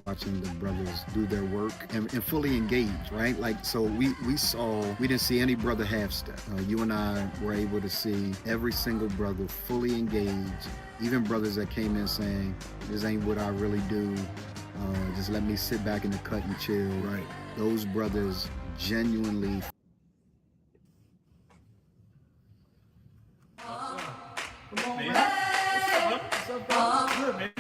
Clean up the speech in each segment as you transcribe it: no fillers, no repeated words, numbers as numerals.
watching the brothers do their work and fully engage, right? Like, so we didn't see any brother half step. You and I were able to see every single brother fully engaged, even brothers that came in saying, this ain't what I really do. Just let me sit back in the cut and chill. Right. Those brothers genuinely. Come on, man. What's up, brother? What's up, brother? Good, man.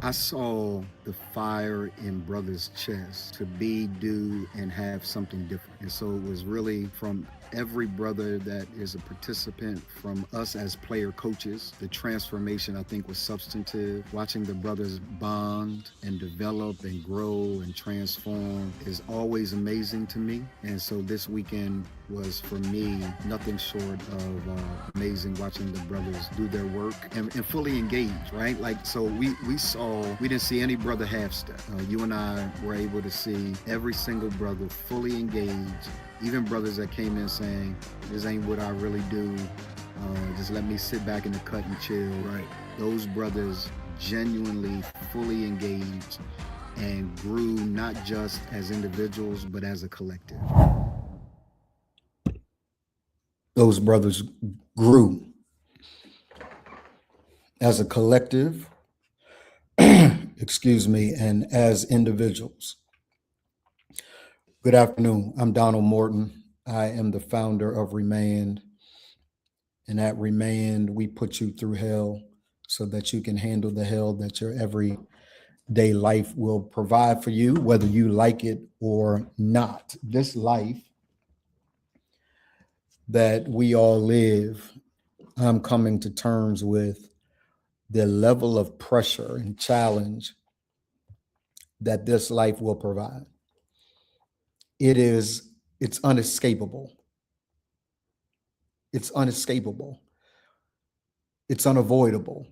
I saw the fire in brothers' chest to be, do, and have something different. And so it was really from every brother that is a participant, from us as player coaches. The transformation, I think, was substantive. Watching the brothers bond and develop and grow and transform is always amazing to me. And so this weekend was, for me, nothing short of amazing, watching the brothers do their work and fully engage, right? Like, so we didn't see any brother half step. You and I were able to see every single brother fully engaged, even brothers that came in saying, this ain't what I really do. Just let me sit back in the cut and chill. Right. Those brothers genuinely fully engaged and grew, not just as individuals, but as a collective. Those brothers grew as a collective, excuse me, and as individuals. Good afternoon. I'm Donald Morton. I am the founder of ReManned. And at ReManned, we put you through hell so that you can handle the hell that your everyday life will provide for you, whether you like it or not. This life that we all live, I'm coming to terms with the level of pressure and challenge that this life will provide. It's unescapable. It's unescapable. It's unavoidable.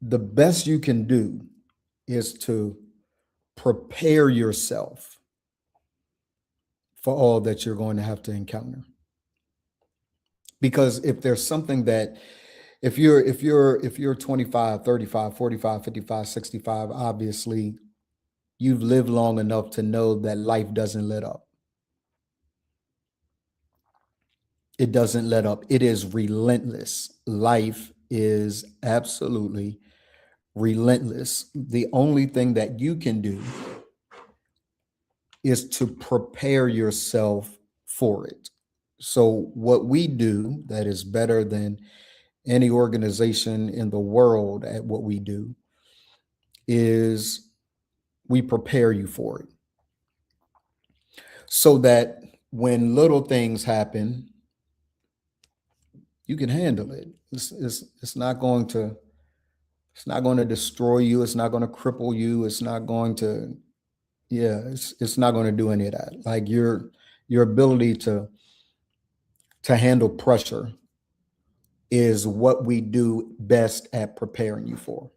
The best you can do is to prepare yourself for all that you're going to have to encounter. Because if there's something that, if you're 25, 35, 45, 55, 65, obviously you've lived long enough to know that life doesn't let up. It doesn't let up. It is relentless. Life is absolutely relentless. The only thing that you can do is to prepare yourself for it. So what we do that is better than any organization in the world at what we do is we prepare you for it. So that when little things happen, you can handle it. It's not going to destroy you. It's not going to cripple you. It's not going to, it's not going to do any of that. Like your ability to handle pressure is what we do best at preparing you for.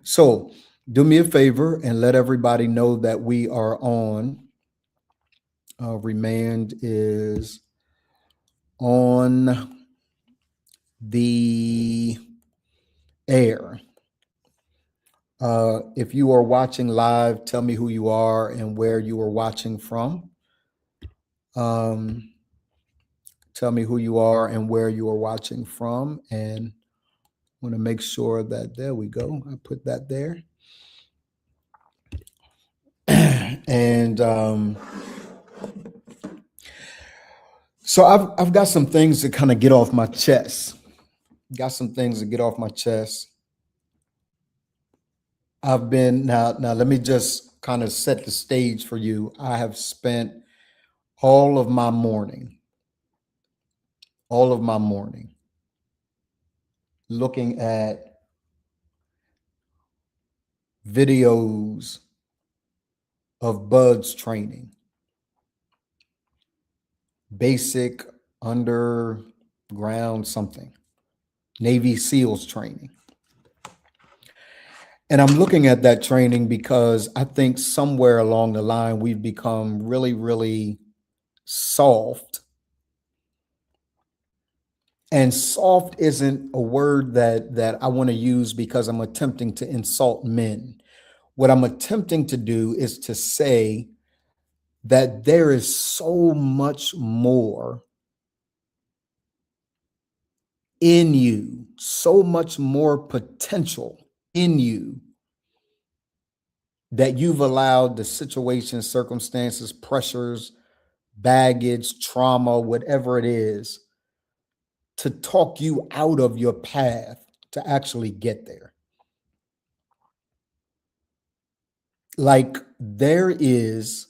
So do me a favor and let everybody know that we are on. ReManned is on the air. If you are watching live, tell me who you are and where you are watching from. Tell me who you are and where you are watching from. And I want to make sure that, there we go. I put that there. And so I've got some things to kind of get off my chest. I've been now let me just kind of set the stage for you. I have spent all of my morning looking at videos of Bud's training, basic underground something, Navy SEALs training. And I'm looking at that training because I think somewhere along the line we've become really, really soft. And soft isn't a word that I want to use because I'm attempting to insult men. What I'm attempting to do is to say that there is so much more in you, so much more potential in you that you've allowed the situations, circumstances, pressures, baggage, trauma, whatever it is, to talk you out of your path to actually get there. Like there is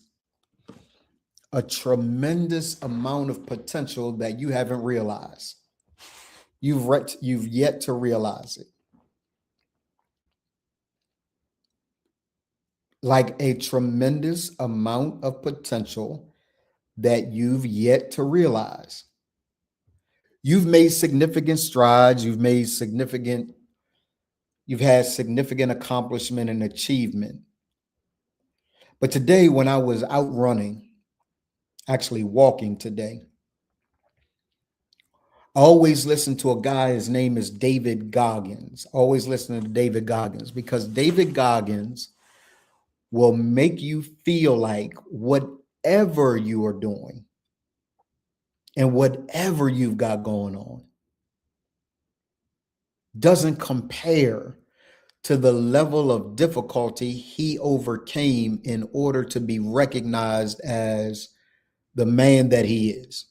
a tremendous amount of potential that you haven't realized. You've yet to realize it. Like a tremendous amount of potential that you've yet to realize. You've made significant strides, you've had significant accomplishment and achievement. But today, when I was out running, actually walking today, I always listen to a guy, his name is David Goggins. Always listen to David Goggins because David Goggins will make you feel like whatever you are doing and whatever you've got going on doesn't compare to the level of difficulty he overcame in order to be recognized as the man that he is.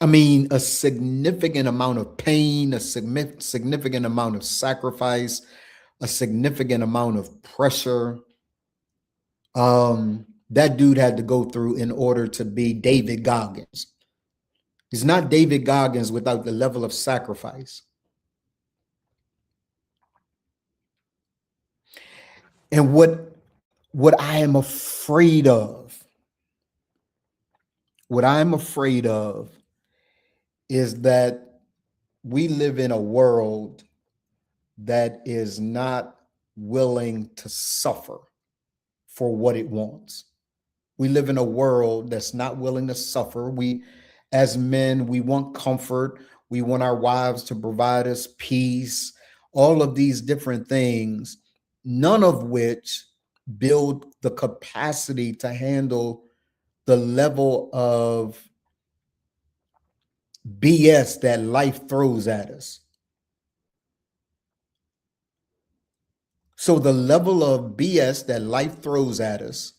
I mean, a significant amount of pain, a significant amount of sacrifice, a significant amount of pressure. That dude had to go through in order to be David Goggins. He's not David Goggins without the level of sacrifice. And what I am afraid of, what I'm afraid of is that we live in a world that is not willing to suffer for what it wants. We live in a world that's not willing to suffer. We, as men, we want comfort. We want our wives to provide us peace, all of these different things, none of which build the capacity to handle the level of BS that life throws at us. So the level of BS that life throws at us,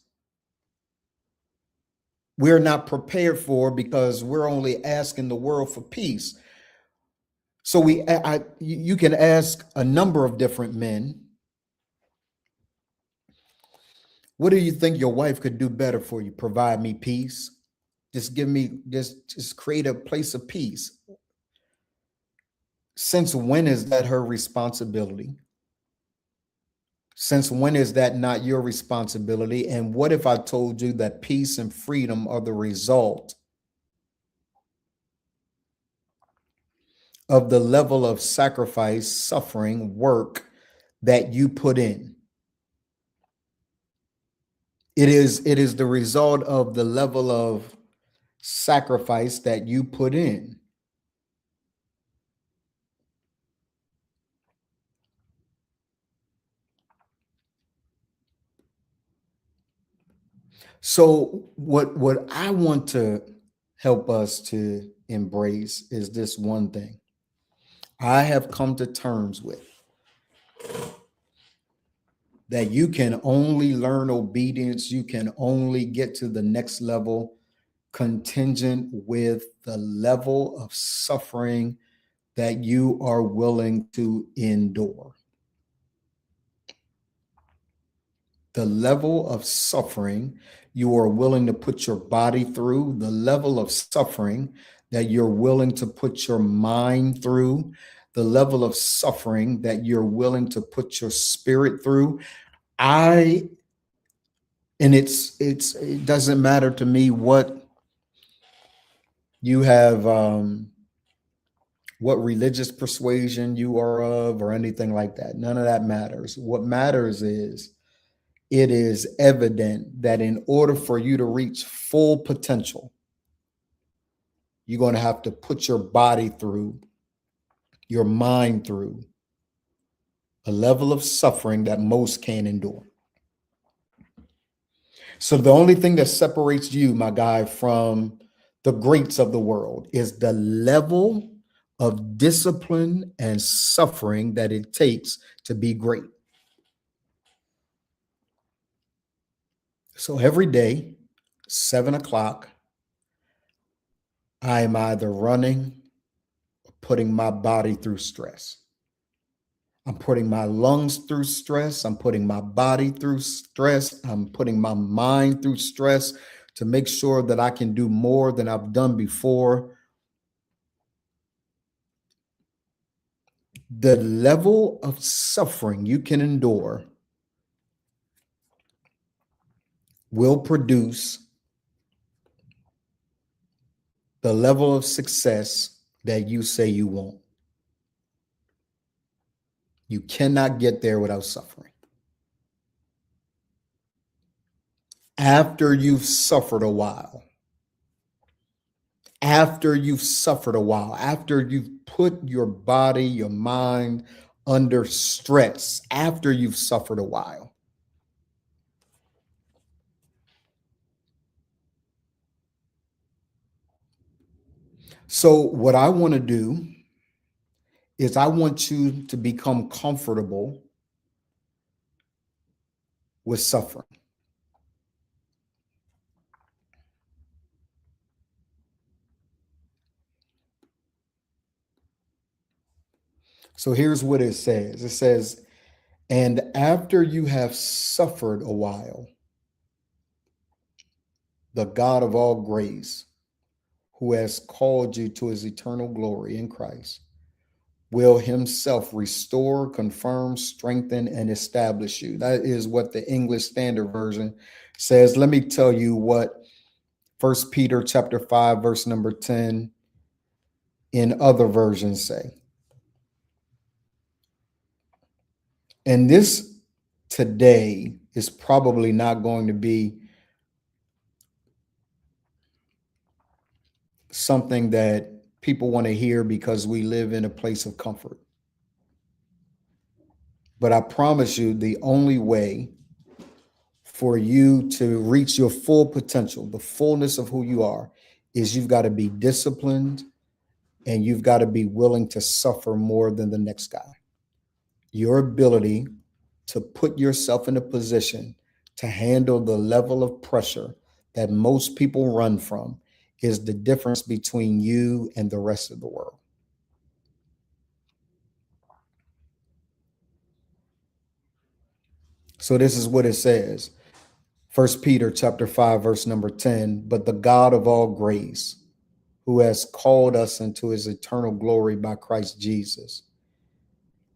we're not prepared for because we're only asking the world for peace. So you can ask a number of different men, what do you think your wife could do better for you? Provide me peace. Just give me, just create a place of peace. Since when is that her responsibility? Since when is that not your responsibility? And what if I told you that peace and freedom are the result of the level of sacrifice, suffering, work that you put in? It is the result of the level of sacrifice that you put in. So what I want to help us to embrace is this one thing. I have come to terms with that you can only learn obedience, you can only get to the next level contingent with the level of suffering that you are willing to endure. The level of suffering you are willing to put your body through, the level of suffering that you're willing to put your mind through, the level of suffering that you're willing to put your spirit through. It doesn't matter to me what you have what religious persuasion you are of or anything like that. None of that matters. What matters is it is evident that in order for you to reach full potential, you're going to have to put your body through, your mind through a level of suffering that most can't endure. So the only thing that separates you, my guy, from the greats of the world is the level of discipline and suffering that it takes to be great. So every day, 7 o'clock, I am either running or putting my body through stress. I'm putting my lungs through stress. I'm putting my body through stress. I'm putting my mind through stress to make sure that I can do more than I've done before. The level of suffering you can endure will produce the level of success that you say you want. You cannot get there without suffering. After you've suffered a while, after you've put your body, your mind under stress, after you've suffered a while, so what I want to do is I want you to become comfortable with suffering. So here's what it says. It says, and after you have suffered a while, the God of all grace, who has called you to his eternal glory in Christ, will himself restore, confirm, strengthen, and establish you. That is what the English Standard Version says. Let me tell you what 1 Peter chapter 5, verse number 10 in other versions say. And this today is probably not going to be something that people want to hear because we live in a place of comfort. But I promise you, the only way for you to reach your full potential, the fullness of who you are, is you've got to be disciplined and you've got to be willing to suffer more than the next guy. Your ability to put yourself in a position to handle the level of pressure that most people run from is the difference between you and the rest of the world. So this is what it says. 1 Peter chapter 5, verse number 10, but the God of all grace, who has called us into his eternal glory by Christ Jesus,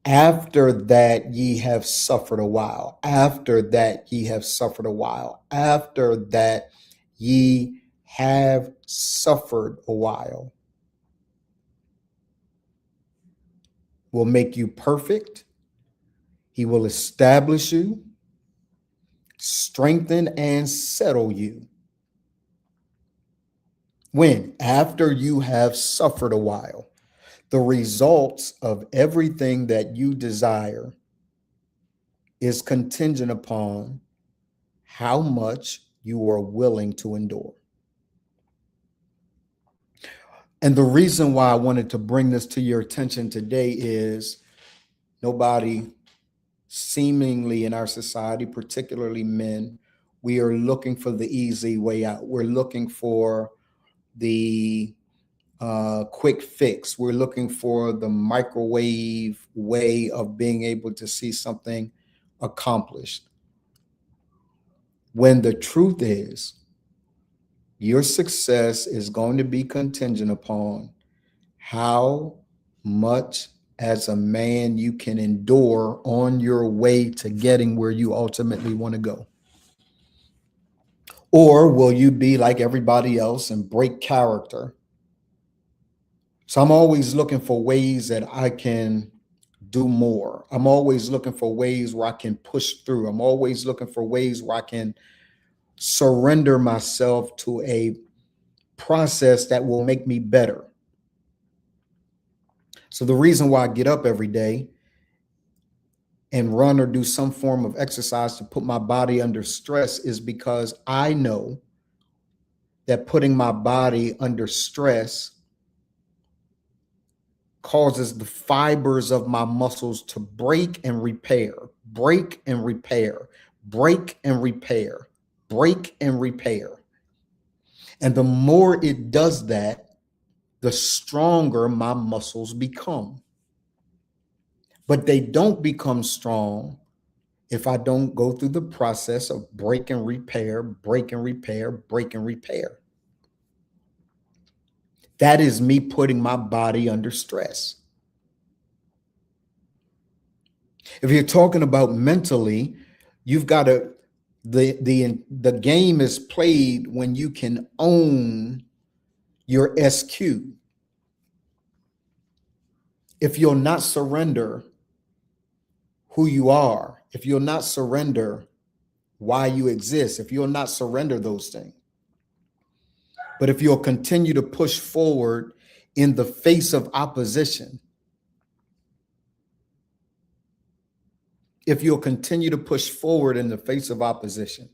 after that ye have suffered a while, after that ye have suffered a while, after that ye have suffered a while, will make you perfect. He will establish you, strengthen, and settle you. When? After you have suffered a while. The results of everything that you desire is contingent upon how much you are willing to endure. And the reason why I wanted to bring this to your attention today is nobody seemingly in our society, particularly men, we are looking for the easy way out. We're looking for the quick fix. We're looking for the microwave way of being able to see something accomplished. When the truth is, your success is going to be contingent upon how much as a man you can endure on your way to getting where you ultimately want to go. Or will you be like everybody else and break character So I'm always looking for ways that I can do more. I'm always looking for ways where I can push through. I'm always looking for ways where I can surrender myself to a process that will make me better. So the reason why I get up every day and run or do some form of exercise to put my body under stress is because I know that putting my body under stress causes the fibers of my muscles to break and repair, break and repair, break and repair, break and repair. And the more it does that, the stronger my muscles become. But they don't become strong if I don't go through the process of break and repair, break and repair, break and repair. That is me putting my body under stress. If you're talking about mentally, you've got to the game is played when you can own your SQ. If you'll not surrender who you are, if you'll not surrender why you exist, if you'll not surrender those things, but if you'll continue to push forward in the face of opposition, if you'll continue to push forward in the face of opposition,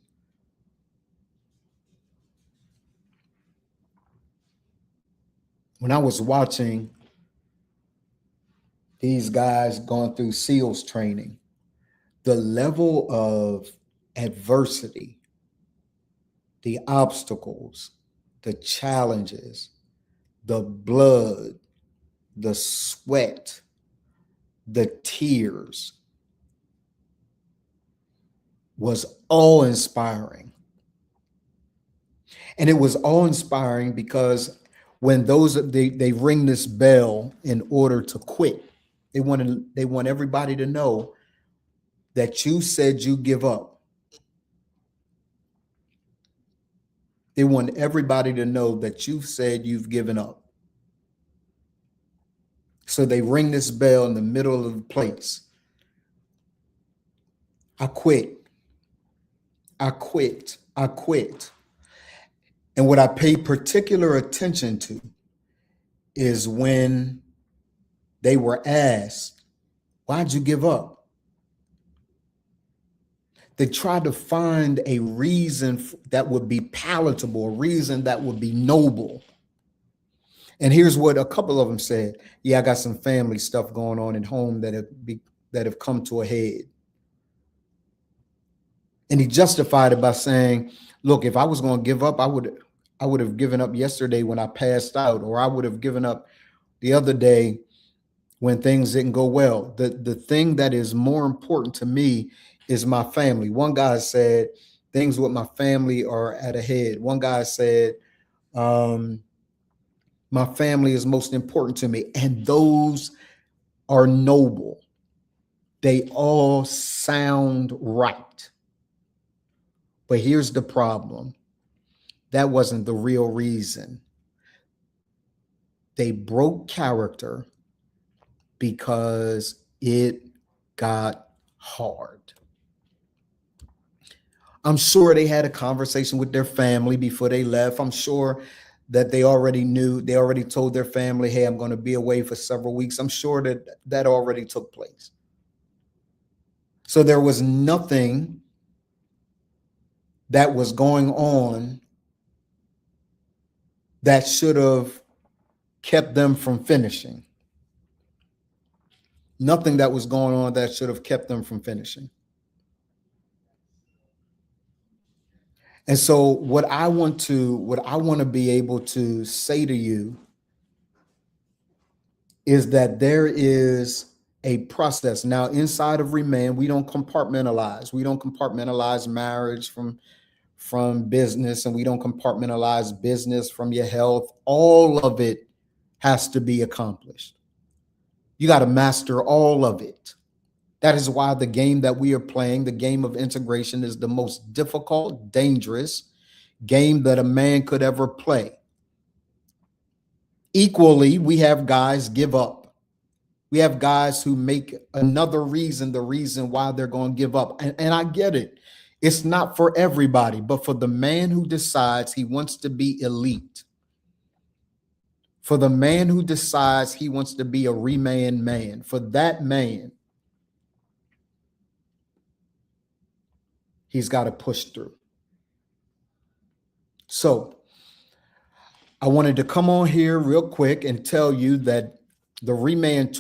when I was watching these guys going through SEALs training, the level of adversity, the obstacles, the challenges, the blood, the sweat, the tears was awe-inspiring. And it was awe-inspiring because when they ring this bell in order to quit, they want everybody to know that you said you give up. They want everybody to know that you've said you've given up. So they ring this bell in the middle of the place. I quit. I quit. I quit. And what I pay particular attention to is when they were asked, why'd you give up? They tried to find a reason that would be palatable, a reason that would be noble. And here's what a couple of them said. Yeah, I got some family stuff going on at home that have come to a head. And he justified it by saying, look, if I was going to give up, I would have given up yesterday when I passed out, or I would have given up the other day when things didn't go well. The thing that is more important to me is my family. One guy said, things with my family are at a head. One guy said, my family is most important to me. And those are noble. They all sound right. But here's the problem. That wasn't the real reason. They broke character because it got hard. I'm sure they had a conversation with their family before they left. I'm sure that they already knew, they already told their family, hey, I'm going to be away for several weeks. I'm sure that already took place. So there was nothing that was going on that should have kept them from finishing. Nothing that was going on that should have kept them from finishing. And so what I want to be able to say to you is that there is a process. Now, inside of ReManned, we don't compartmentalize. We don't compartmentalize marriage from business, and we don't compartmentalize business from your health. All of it has to be accomplished. You got to master all of it. That is why the game that we are playing, the game of integration, is the most difficult, dangerous game that a man could ever play. Equally, we have guys give up. We have guys who make another reason the reason why they're going to give up. And I get it. It's not for everybody, but for the man who decides he wants to be elite, for the man who decides he wants to be a ReManned man, for that man, he's got to push through. So I wanted to come on here real quick and tell you that the ReManned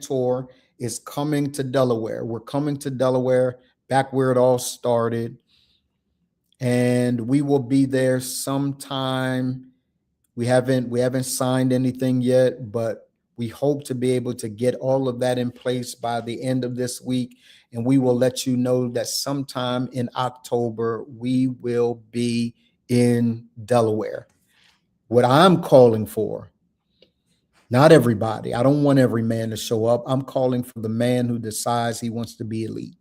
tour is coming to Delaware. We're coming to Delaware, back where it all started. And we will be there sometime. We haven't signed anything yet, but we hope to be able to get all of that in place by the end of this week. And we will let you know that sometime in October, we will be in Delaware. What I'm calling for, not everybody, I don't want every man to show up. I'm calling for the man who decides he wants to be elite.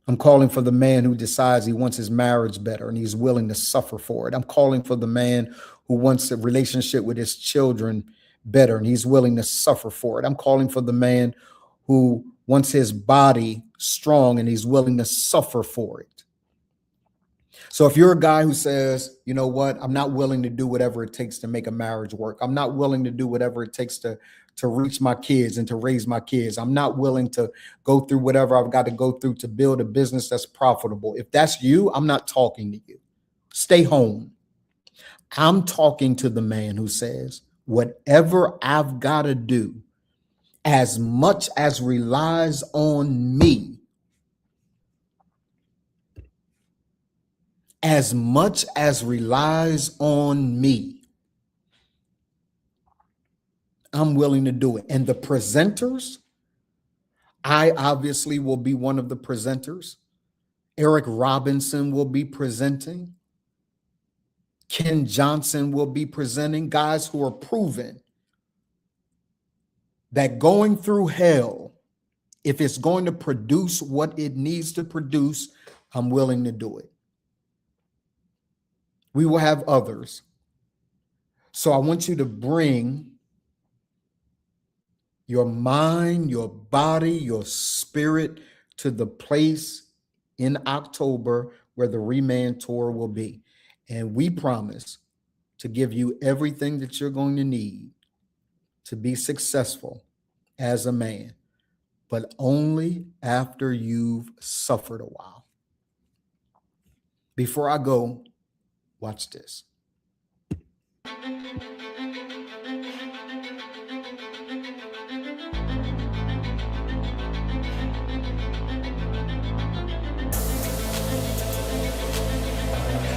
I'm calling for the man who decides he wants his marriage better and he's willing to suffer for it. I'm calling for the man who wants a relationship with his children better and he's willing to suffer for it. I'm calling for the man who wants his body strong and he's willing to suffer for it. So if you're a guy who says, you know what, I'm not willing to do whatever it takes to make a marriage work. I'm not willing to do whatever it takes to reach my kids and to raise my kids. I'm not willing to go through whatever I've got to go through to build a business that's profitable. If that's you, I'm not talking to you. Stay home. I'm talking to the man who says, whatever I've got to do, as much as relies on me, as much as relies on me, I'm willing to do it. And the presenters, I obviously will be one of the presenters. Eric Robinson will be presenting. Ken Johnson will be presenting. Guys who are proven that going through hell, if it's going to produce what it needs to produce, I'm willing to do it. We will have others. So I want you to bring your mind, your body, your spirit to the place in October where the ReManned tour will be. And we promise to give you everything that you're going to need to be successful as a man, but only after you've suffered a while. Before I go, watch this.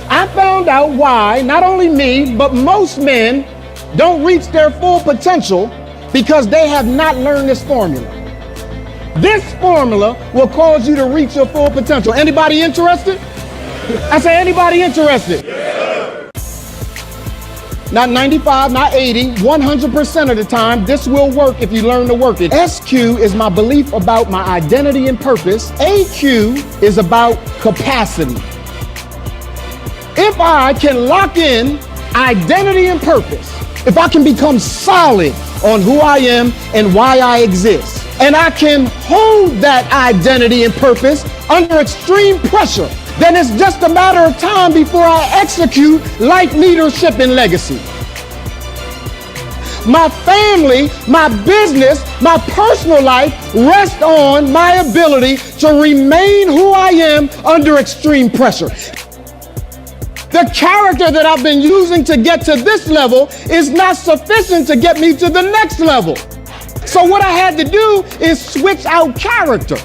I found out why not only me, but most men don't reach their full potential because they have not learned this formula. This formula will cause you to reach your full potential. Anybody interested? I say, anybody interested? Yeah. Not 95, not 80, 100% of the time, this will work if you learn to work it. SQ is my belief about my identity and purpose. AQ is about capacity. If I can lock in identity and purpose, if I can become solid on who I am and why I exist, and I can hold that identity and purpose under extreme pressure, then it's just a matter of time before I execute life leadership and legacy. My family, my business, my personal life rest on my ability to remain who I am under extreme pressure. The character that I've been using to get to this level is not sufficient to get me to the next level. So what I had to do is switch out character.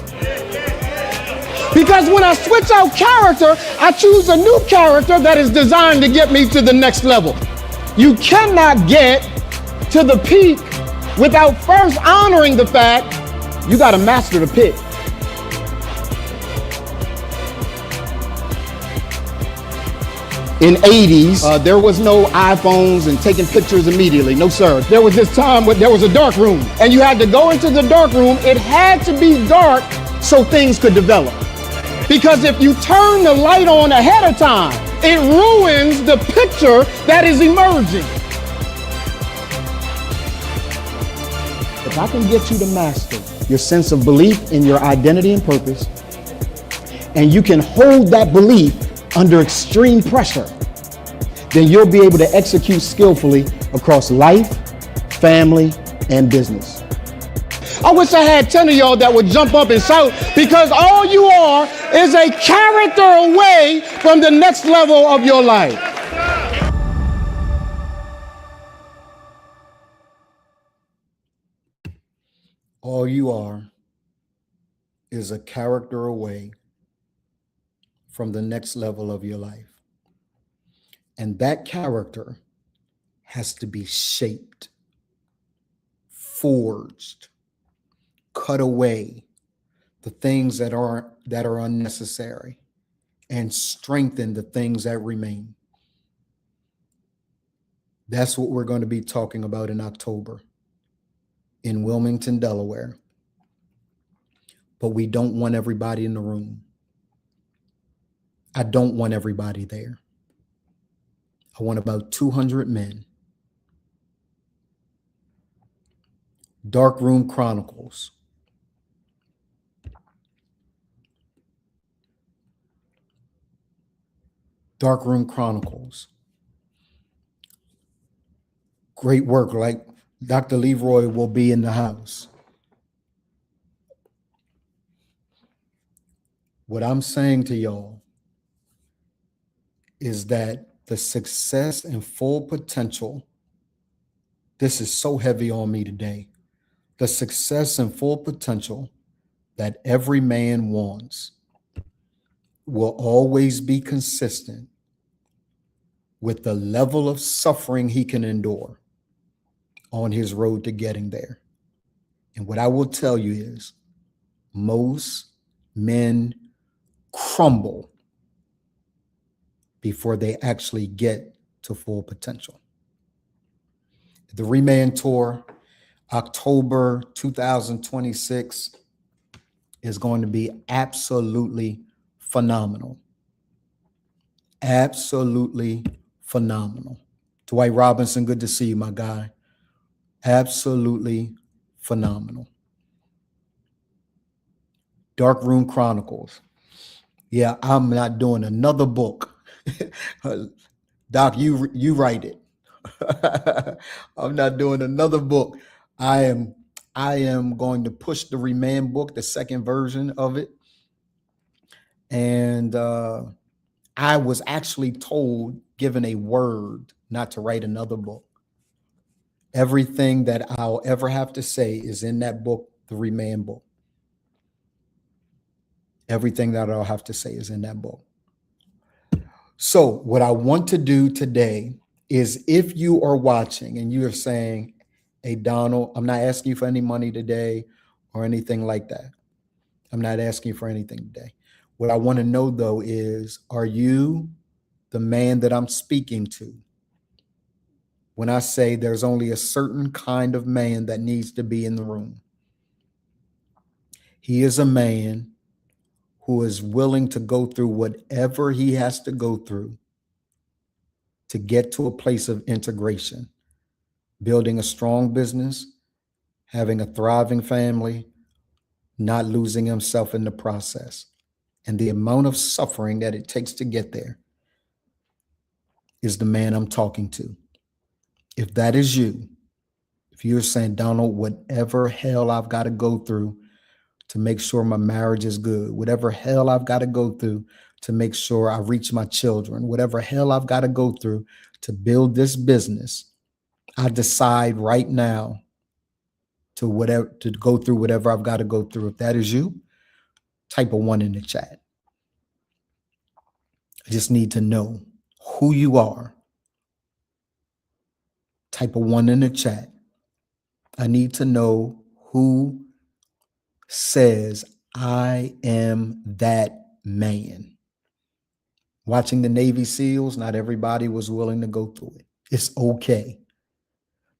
Because when I switch out character, I choose a new character that is designed to get me to the next level. You cannot get to the peak without first honoring the fact you got to master the pit. In 80s, there was no iPhones and taking pictures immediately. No, sir. There was this time when there was a dark room and you had to go into the dark room. It had to be dark so things could develop. Because if you turn the light on ahead of time, it ruins the picture that is emerging. If I can get you to master your sense of belief in your identity and purpose, and you can hold that belief under extreme pressure, then you'll be able to execute skillfully across life, family, and business. I wish I had 10 of y'all that would jump up and shout, because all you are is a character away from the next level of your life. All you are is a character away from the next level of your life. And that character has to be shaped, forged, cut away the things that are unnecessary, and strengthen the things that remain. That's what we're going to be talking about in October in Wilmington, Delaware. But we don't want everybody in the room. I don't want everybody there. I want about 200 men. Darkroom Chronicles. Darkroom Chronicles. Great work. Like Dr. Leroy will be in the house. What I'm saying to y'all is that the success and full potential, this is so heavy on me today, the success and full potential that every man wants will always be consistent with the level of suffering he can endure on his road to getting there. And what I will tell you is most men crumble before they actually get to full potential. The ReManned Tour, October 2026, is going to be absolutely phenomenal. Absolutely phenomenal. Dwight Robinson, good to see you, my guy. Absolutely phenomenal. Darkroom Chronicles. Yeah, I'm not doing another book. Doc, you write it. I'm not doing another book. I am going to push the ReManned book, the second version of it. And I was actually given a word not to write another book. Everything that I'll ever have to say is in that book, the ReManned book. Everything that I'll have to say is in that book. So what I want to do today is, if you are watching and you are saying, hey, Donald, I'm not asking you for any money today or anything like that. I'm not asking you for anything today. What I want to know, though, is, are you the man that I'm speaking to when I say there's only a certain kind of man that needs to be in the room? He is a man who is willing to go through whatever he has to go through to get to a place of integration, building a strong business, having a thriving family, not losing himself in the process. And the amount of suffering that it takes to get there is the man I'm talking to. If that is you, if you're saying, Donald, whatever hell I've got to go through to make sure my marriage is good, whatever hell I've got to go through to make sure I reach my children, whatever hell I've got to go through to build this business, I decide right now to go through whatever I've got to go through. If that is you, type a 1 in the chat. I just need to know who you are. Type a 1 in the chat. I need to know who says, I am that man. Watching the Navy SEALs, not everybody was willing to go through it. It's okay.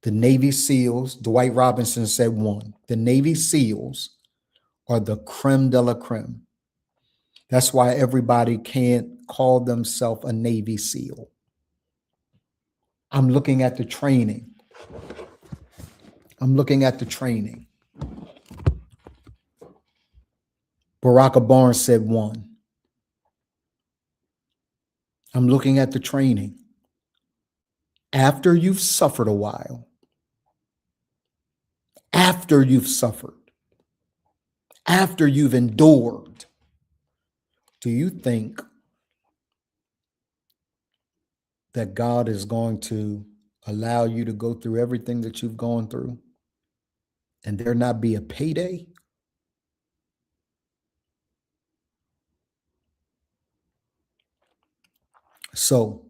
The Navy SEALs, Dwight Robinson said 1, the Navy SEALs are the creme de la creme. That's why everybody can't call themselves a Navy SEAL. I'm looking at the training. I'm looking at the training. Barack Obama said one. I'm looking at the training. After you've suffered a while, after you've suffered, after you've endured, do you think that God is going to allow you to go through everything that you've gone through and there not be a payday? So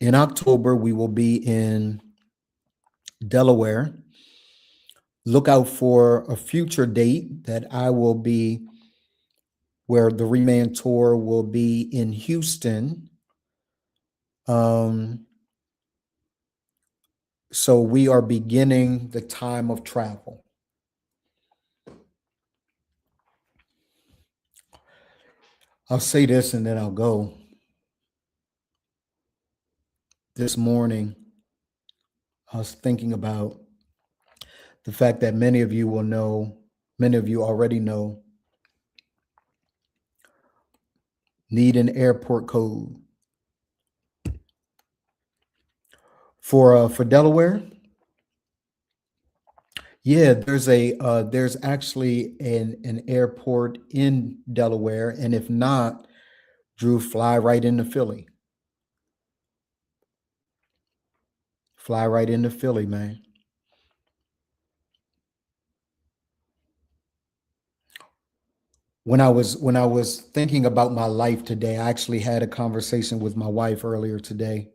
in October, we will be in Delaware. Look out for a future date that I will be, where the ReManned tour will be in Houston. So we are beginning the time of travel. I'll say this and then I'll go. This morning, I was thinking about the fact that many of you will know, many of you already know, need an airport code. For Delaware, yeah, there's actually an airport in Delaware, and if not, Drew, fly right into Philly. Fly right into Philly, man. When I was thinking about my life today, I actually had a conversation with my wife earlier today.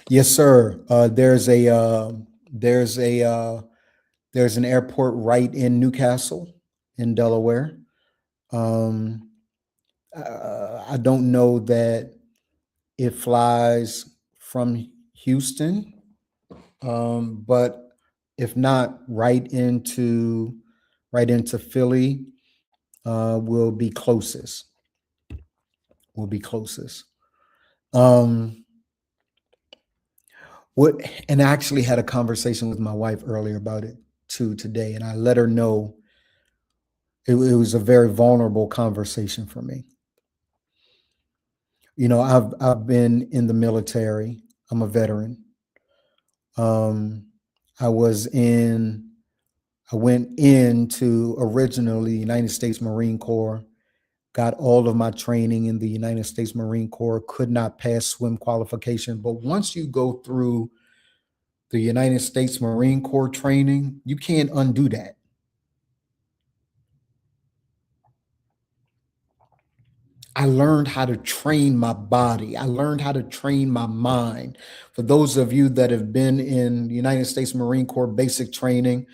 Yes, sir. There's an airport right in Newcastle, in Delaware. I don't know that it flies from Houston, but if not, right into Philly will be closest. Will be closest. What? And I actually had a conversation with my wife earlier about it too today, and I let her know it was a very vulnerable conversation for me. You know, I've been in the military. I'm a veteran. I went into originally the United States Marine Corps, got all of my training in the United States Marine Corps, could not pass swim qualification. But once you go through the United States Marine Corps training, you can't undo that. I learned how to train my body. I learned how to train my mind. For those of you that have been in the United States Marine Corps basic training,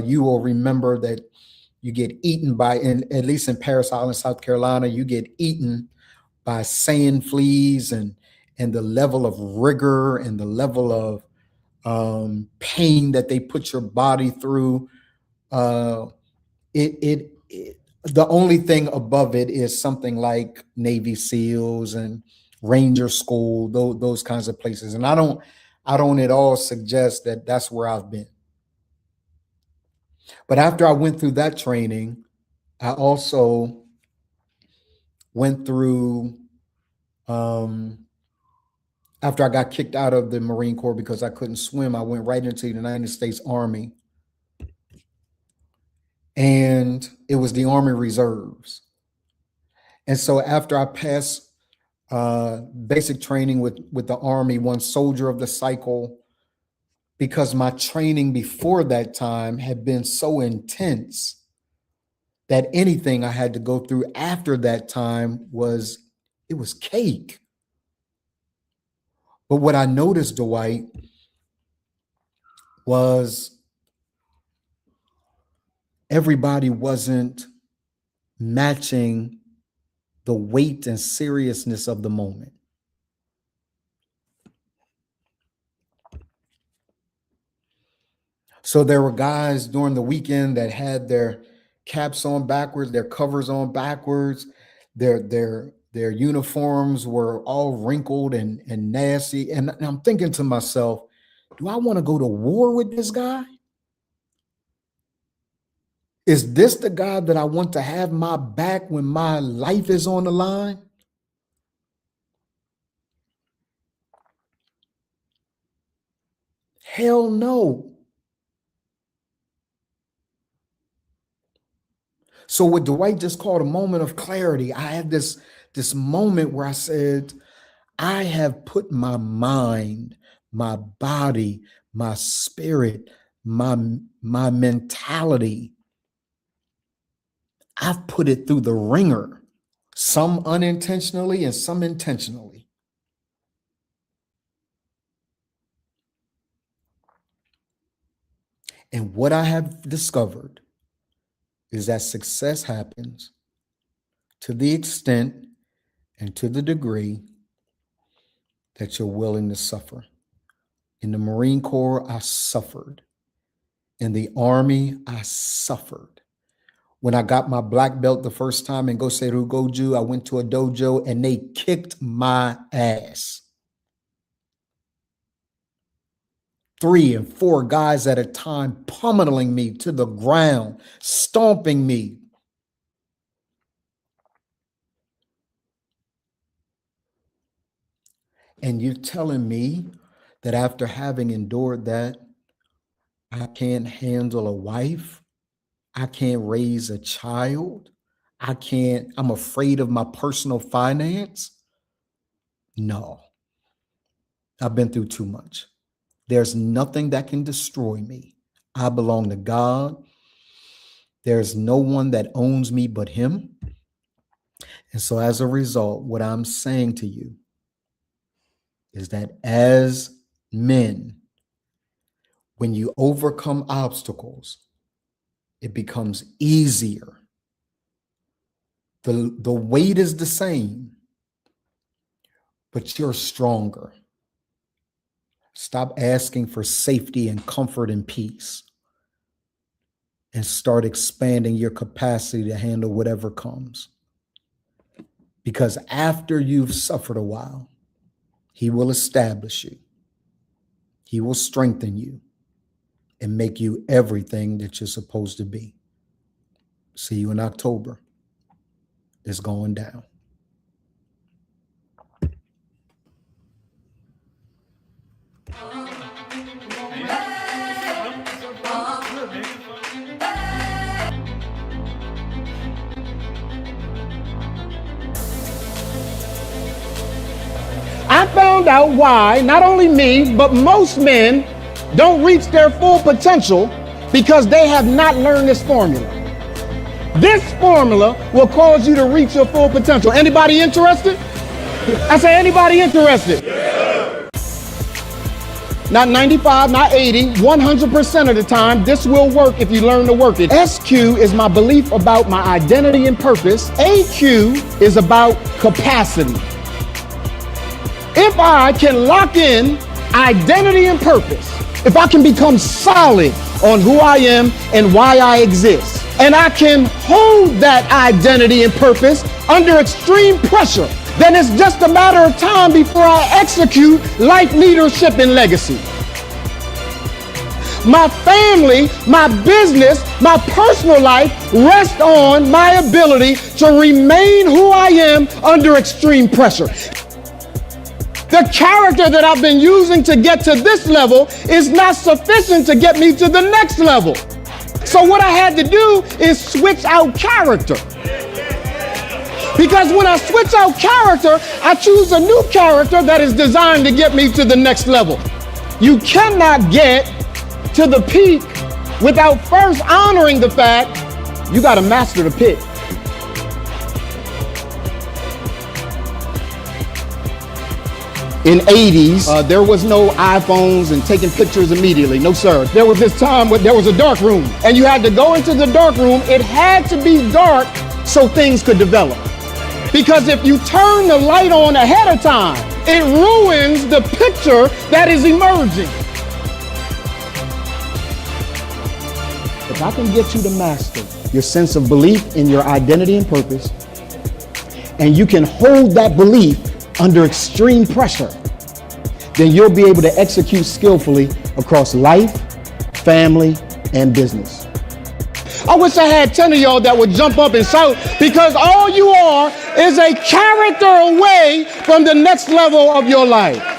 you will remember that you get eaten by, at least in Parris Island, South Carolina, you get eaten by sand fleas, and the level of rigor and the level of pain that they put your body through. The only thing above it is something like Navy SEALs and Ranger School, those kinds of places. And I don't at all suggest that that's where I've been. But after I went through that training, I also went through, after I got kicked out of the Marine Corps because I couldn't swim, I went right into the United States Army. And it was the Army Reserves. And so after I passed basic training with the Army, one soldier of the cycle, because my training before that time had been so intense that anything I had to go through after that time was cake. But what I noticed, Dwight, was everybody wasn't matching the weight and seriousness of the moment. So there were guys during the weekend that had their caps on backwards, their covers on backwards, their uniforms were all wrinkled and nasty. And I'm thinking to myself, do I want to go to war with this guy? Is this the guy that I want to have my back when my life is on the line? Hell no. So what Dwight just called a moment of clarity, I had this moment where I said, I have put my mind, my body, my spirit, my mentality, I've put it through the ringer, some unintentionally and some intentionally. And what I have discovered is that success happens to the extent and to the degree that you're willing to suffer. In the Marine Corps, I suffered. In the Army, I suffered. When I got my black belt the first time in Goseru Goju, I went to a dojo and they kicked my ass. 3 and 4 guys at a time pummeling me to the ground, stomping me. And you're telling me that after having endured that, I can't handle a wife? I can't raise a child? I'm afraid of my personal finance? No. I've been through too much. There's nothing that can destroy me. I belong to God. There's no one that owns me but him. And so as a result, what I'm saying to you is that as men, when you overcome obstacles, it becomes easier. The weight is the same, but you're stronger. Stop asking for safety and comfort and peace and start expanding your capacity to handle whatever comes. Because after you've suffered a while, he will establish you. He will strengthen you and make you everything that you're supposed to be. See you in October. It's going down. I found out why not only me, but most men don't reach their full potential because they have not learned this formula. This formula will cause you to reach your full potential. Anybody interested? I say, anybody interested? Yeah. Not 95, not 80, 100% of the time, this will work if you learn to work it. SQ is my belief about my identity and purpose. AQ is about capacity. If I can lock in identity and purpose, if I can become solid on who I am and why I exist, and I can hold that identity and purpose under extreme pressure, then it's just a matter of time before I execute life leadership and legacy. My family, my business, my personal life rest on my ability to remain who I am under extreme pressure. The character that I've been using to get to this level is not sufficient to get me to the next level. So what I had to do is switch out character. Because when I switch out character, I choose a new character that is designed to get me to the next level. You cannot get to the peak without first honoring the fact you got to master the pit. In 80s, there was no iPhones and taking pictures immediately. No, sir. There was this time when there was a dark room and you had to go into the dark room. It had to be dark so things could develop. Because if you turn the light on ahead of time, it ruins the picture that is emerging. If I can get you to master your sense of belief in your identity and purpose, and you can hold that belief under extreme pressure, then you'll be able to execute skillfully across life, family, and business. I wish I had 10 of y'all that would jump up and shout, because all you are is a character away from the next level of your life.